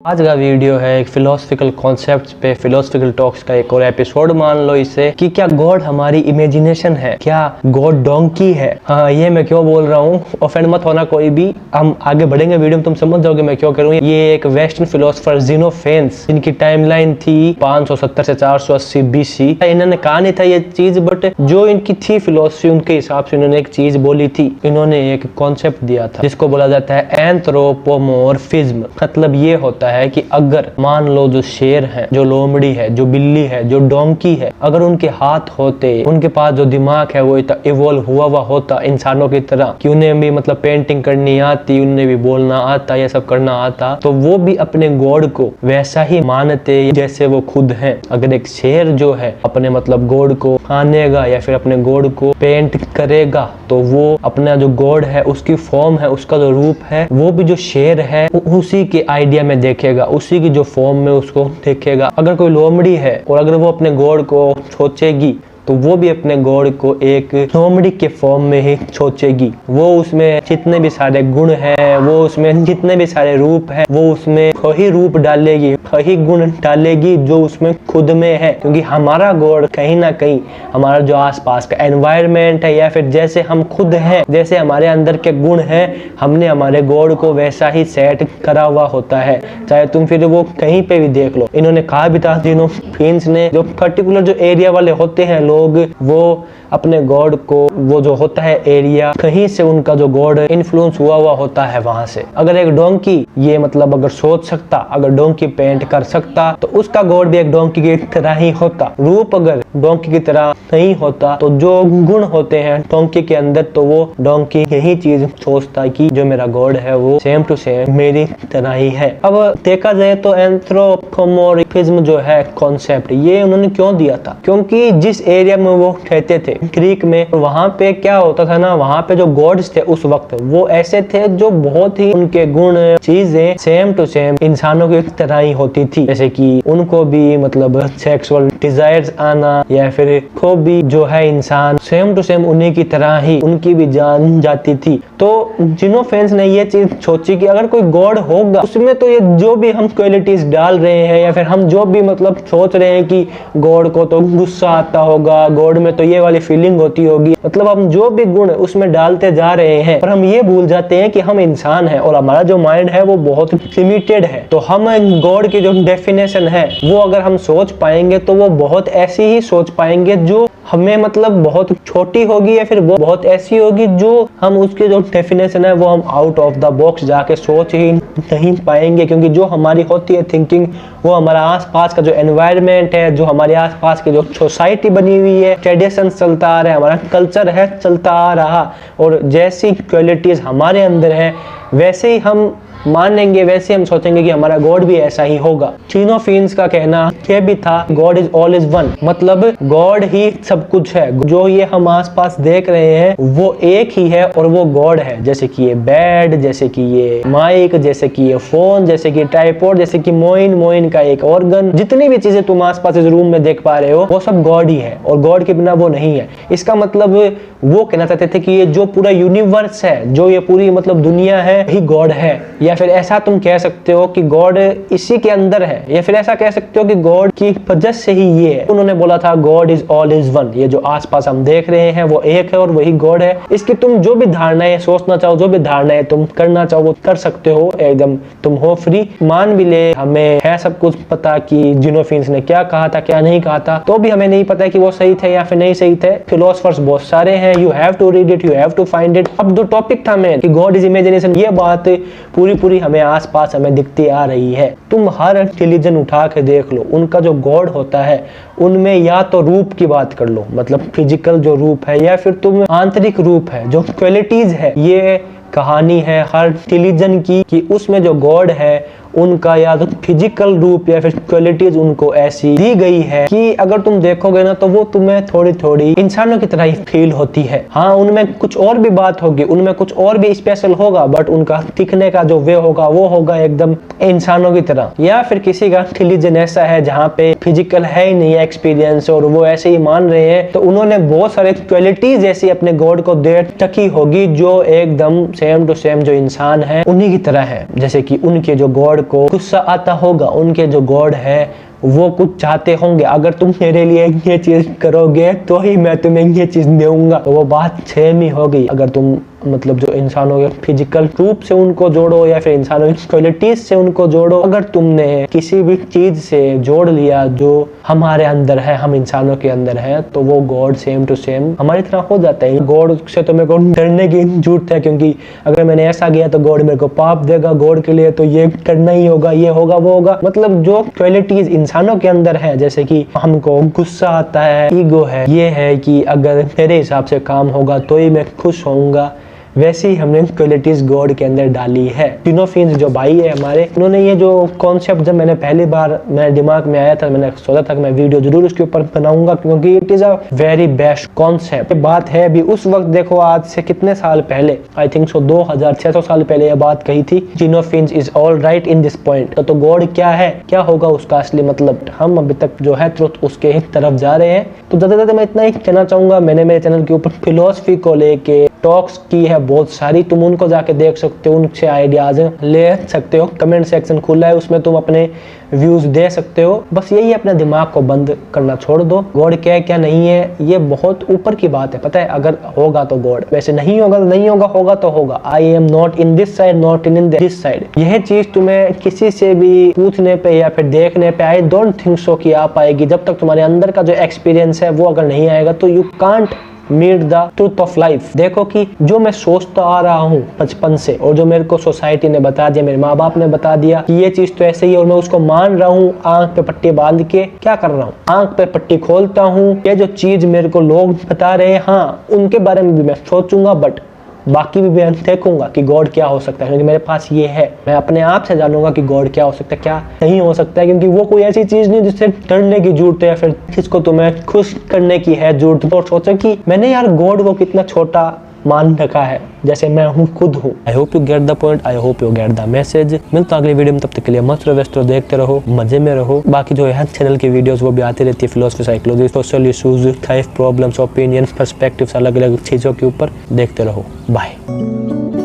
आज का वीडियो है एक फिलोसफिकल कॉन्सेप्ट्स पे, फिलोसफिकल टॉक्स का एक और एपिसोड मान लो इसे कि क्या गॉड हमारी इमेजिनेशन है, क्या गॉड डोंकी है। हाँ, ये मैं क्यों बोल रहा हूँ, ऑफेंड मत होना कोई भी। हम आगे बढ़ेंगे वीडियो में, तुम समझ जाओगे मैं क्यों करूँ। ये एक वेस्टर्न फिलोसफर ज़ीनोफेन्स, इनकी टाइमलाइन थी 570 से 480 BC। इन्होंने कहा नहीं था ये चीज, बट जो इनकी थी फिलोसफी उनके हिसाब से इन्होंने एक चीज बोली थी। इन्होंने एक कॉन्सेप्ट दिया था जिसको बोला जाता है एंथ्रोपोमॉर्फिज्म। मतलब ये होता है कि अगर मान लो जो शेर है, जो लोमड़ी है, जो बिल्ली है, जो डोंकी है, अगर उनके हाथ होते, उनके पास जो दिमाग है वो इतना इवॉल्व हुआ होता इंसानों की तरह कि उन्हें भी मतलब पेंटिंग करनी आती, उन्हें भी बोलना आता, ये सब करना आता, तो वो भी अपने गॉड को वैसा ही मानते जैसे वो खुद हैं। अगर एक शेर जो है अपने मतलब गॉड को खानेगा या फिर अपने गॉड को पेंट करेगा, तो वो अपना जो गॉड है उसकी फॉर्म है, उसका जो रूप है, वो भी जो शेर है उसी के आइडिया में देखेगा, उसी की जो फॉर्म में उसको देखेगा। अगर कोई लोमड़ी है और अगर वो अपने गॉड को सोचेगी तो वो भी अपने गॉड को एक लोमड़ी के फॉर्म में ही सोचेगी। वो उसमें जितने भी सारे गुण हैं, वो उसमें जितने भी सारे रूप हैं, वो उसमें वही रूप डालेगी, वही गुण डालेगी जो उसमें खुद में है। क्योंकि हमारा गॉड कहीं ना कहीं हमारा जो आसपास का एनवायरनमेंट है या फिर जैसे हम खुद हैं, जैसे हमारे अंदर के गुण हैं, हमने हमारे गॉड को वैसा ही सेट करा हुआ होता है। चाहे तुम फिर वो कहीं पे भी देख लो। इन्होंने कहा भी था ज़ीनोफेन्स ने, जो पर्टिकुलर जो एरिया वाले होते हैं लोग, वो अपने गॉड को, वो जो होता है एरिया, कहीं से उनका जो गॉड इन्फ्लुएंस हुआ होता है वहां से। अगर एक डोंकी ये मतलब अगर सोच सकता, अगर डोंकी पेंट कर सकता, तो उसका गॉड भी एक डोंकी की तरह ही होता। रूप अगर डोंकी की तरह नहीं होता, तो जो गुण होते हैं डोंकी के अंदर, तो वो डोंकी यही चीज सोचता कि जो मेरा गॉड है वो सेम टू सेम मेरी तरह ही है। अब देखा जाए तो एंथ्रोपोमॉर्फिज्म जो है कॉन्सेप्ट, ये उन्होंने क्यों दिया था? क्योंकि जिस एरिया में वो रहते थे ग्रीक में, वहां पे क्या होता था ना, वहां पे जो गॉड्स थे उस वक्त वो ऐसे थे जो बहुत ही उनके गुण चीजें सेम टू सेम इंसानों की तरह ही होती थी। जैसे कि उनको भी मतलब सेक्सुअल डिजायर्स आना, या फिर को भी जो है इंसान सेम टू सेम उन्हीं की तरह ही उनकी भी जान जाती थी। तो ज़ीनोफेन्स ने ये चीज सोची कि अगर कोई गॉड होगा उसमें तो ये जो भी हम क्वालिटीज डाल रहे हैं, या फिर हम जो भी मतलब सोच रहे हैं कि गॉड को तो गुस्सा आता होगा, गॉड में तो ये वाली फीलिंग होती होगी, मतलब हम जो भी गुण उसमें डालते जा रहे हैं, पर हम ये भूल जाते हैं कि हम इंसान हैं और हमारा जो माइंड है वो बहुत लिमिटेड है। तो हम गॉड की जो डेफिनेशन है वो अगर हम सोच पाएंगे तो वो बहुत ऐसी ही सोच पाएंगे जो हमें मतलब बहुत छोटी होगी, या फिर वो बहुत ऐसी होगी जो हम उसके जो डेफिनेशन है वो हम आउट ऑफ द बॉक्स जाके सोच ही नहीं पाएंगे। क्योंकि जो हमारी होती है थिंकिंग, वो हमारा आसपास का जो एनवायरनमेंट है, जो हमारे आसपास की जो सोसाइटी बनी हुई है, ट्रेडिशन चलता आ रहा है, हमारा कल्चर है चलता आ रहा, और जैसी क्वालिटीज हमारे अंदर है वैसे ही हम मानेंगे, वैसे हम सोचेंगे कि हमारा गॉड भी ऐसा ही होगा। ज़ीनोफेन्स का कहना यह भी था God is all is one, मतलब गॉड ही सब कुछ है। जो ये हम आसपास देख रहे हैं वो एक ही है और वो गॉड है। जैसे कि ये बेड, जैसे कि ये माइक, जैसे कि ये फोन, जैसे कि ट्राइपॉड, जैसे कि मोइन का एक ऑर्गन, जितनी भी चीजें तुम आसपास इस रूम में देख पा रहे हो वो सब गॉड ही है, और गॉड के बिना वो नहीं है। इसका मतलब वो कहना चाहते थे कि ये जो पूरा यूनिवर्स है, जो ये पूरी मतलब दुनिया है, ही गॉड है। या फिर ऐसा तुम कह सकते हो कि गॉड इसी के अंदर है, या फिर ऐसा कह सकते हो कि गॉड की वजह से ही ये है। उन्होंने बोला था God is all is one, ये जो आसपास हम देख रहे हैं वो एक है और वही गॉड है। इसकी तुम जो भी धारणाएं सोचना चाहो, जो भी धारणाएं तुम करना चाहो वो कर सकते हो, एकदम तुम हो फ्री। मान भी ले हमें है सब कुछ पता कि ज़ीनोफेन्स ने क्या कहा था क्या नहीं कहा था, तो भी हमें नहीं पता कि वो सही थे या फिर नहीं सही थे। फिलोसफर्स बहुत सारे हैं, you have to read it, you have to find it. अब जो टॉपिक था मेन कि गॉड इज इमेजिनेशन, ये बात पूरी हमें आसपास हमें दिखती आ रही है। तुम हर रिलीजन उठा के देख लो, उनका जो गॉड होता है उनमें या तो रूप की बात कर लो, मतलब फिजिकल जो रूप है, या फिर तुम आंतरिक रूप है, जो क्वालिटीज है। ये कहानी है हर रिलीजन की कि उसमें जो गॉड है उनका या तो फिजिकल रूप या फिर क्वालिटीज उनको ऐसी दी गई है कि अगर तुम देखोगे ना तो वो तुम्हें थोड़ी थोड़ी इंसानों की तरह ही फील होती है। हाँ, उनमें कुछ और भी बात होगी, उनमें कुछ और भी स्पेशल होगा, बट उनका दिखने का जो वे होगा वो होगा एकदम इंसानों की तरह। या फिर किसी का रिलीजन ऐसा है जहाँ पे फिजिकल है ही नहीं एक्सपीरियंस और वो ऐसे ही मान रहे हैं, तो उन्होंने बहुत सारे क्वालिटीज ऐसी अपने गॉड को दे रखी होगी जो एकदम सेम टू सेम जो इंसान है उन्हीं की तरह है। जैसे कि उनके जो गॉड को गुस्सा आता होगा, उनके जो गॉड है वो कुछ चाहते होंगे, अगर तुम मेरे लिए ये चीज करोगे तो ही मैं तुम्हें ये चीज दूंगा। तो वो बात सेम ही हो गई। अगर तुम मतलब जो इंसानों के फिजिकल रूप से उनको जोड़ो या फिर इंसानों की क्वालिटीज से उनको जोड़ो, अगर तुमने किसी भी चीज से जोड़ लिया जो हमारे अंदर है, हम इंसानों के अंदर है, तो वो गॉड सेम टू सेम हमारी तरह हो जाता है। गॉड से तो मेरे को डरने की जरूरत है, क्योंकि अगर मैंने ऐसा किया तो गॉड मेरे को पाप देगा, गॉड के लिए तो ये करना ही होगा, ये होगा वो होगा। मतलब जो क्वालिटीज इंसानों के अंदर है, जैसे कि हमको गुस्सा आता है, ईगो है, ये है कि अगर मेरे हिसाब से काम होगा तो ही मैं खुश होऊंगा, वैसे ही हमने क्वालिटीज गॉड के अंदर डाली है। टिनोफिन्स जो भाई है हमारे, उन्होंने ये जो कॉन्सेप्ट जब मैंने पहली बार मेरे दिमाग में आया था, मैंने सोचा था कि मैं वीडियो जरूर उसके ऊपर बनाऊंगा, क्योंकि it is a very best concept. बात है अभी उस वक्त, देखो आज से कितने साल पहले, आई थिंक सो 2600 साल पहले ये बात कही थी, टिनोफिन्स is all right in this point. तो गॉड क्या है, क्या होगा उसका असली मतलब, हम अभी तक जो है ट्रुथ उसके ही तरफ जा रहे हैं। तो ज्यादा मैं इतना ही कहना चाहूंगा। मैंने मेरे चैनल के ऊपर फिलोसफी को लेके टॉक्स की है बहुत सारी, तुम उनको जाके देख सकते हो, उनसे आइडियाज ले सकते हो। कमेंट सेक्शन खुला है, उसमें तुम अपने व्यूज दे सकते हो। बस यही अपने दिमाग को बंद करना छोड़ दो। गॉड क्या है क्या नहीं है ये बहुत ऊपर की बात है, पता है। अगर होगा तो गॉड, वैसे नहीं होगा तो नहीं होगा, होगा तो होगा। I am not in this side, not in this side. यह चीज तुम्हें किसी से भी पूछने पे या फिर देखने पे, आई डोंट थिंक सो कि आ पाएगी। जब तक तुम्हारे अंदर का जो एक्सपीरियंस है वो अगर नहीं आएगा तो you can't meet the truth of life. देखो कि जो मैं सोचता आ रहा हूँ बचपन से, और जो मेरे को सोसाइटी ने बता दिया, मेरे माँ बाप ने बता दिया कि ये चीज तो ऐसे ही है, और मैं उसको मान रहा हूँ, आंख पे पट्टी बांध के क्या कर रहा हूँ, आंख पे पट्टी खोलता हूँ। ये जो चीज मेरे को लोग बता रहे हैं, हाँ उनके बारे में भी मैं सोचूंगा, बट बाकी भी मैं देखूंगा कि गॉड क्या हो सकता है, क्योंकि मेरे पास ये है। मैं अपने आप से जानूंगा कि गॉड क्या हो सकता है, क्या नहीं हो सकता है, क्योंकि वो कोई ऐसी चीज नहीं जिससे डरने की जरूरत है या फिर जिसको तुम्हें खुश करने की है जरूरत। तो सोचो कि मैंने यार गॉड को कितना छोटा मान रखा है, जैसे मैं हूँ खुद हूँ। I hope you get the point, I hope you get the message. मिलता हूं अगली वीडियो में, तब तक के लिए मस्त रहो, व्यस्त रहो, देखते रहो, मजे में रहो। बाकी जो है चैनल की वीडियोस वो भी आती रहती है, philosophy, psychology, social issues, life problems, opinions, perspectives, अलग अलग चीजों के ऊपर देखते रहो। बाय।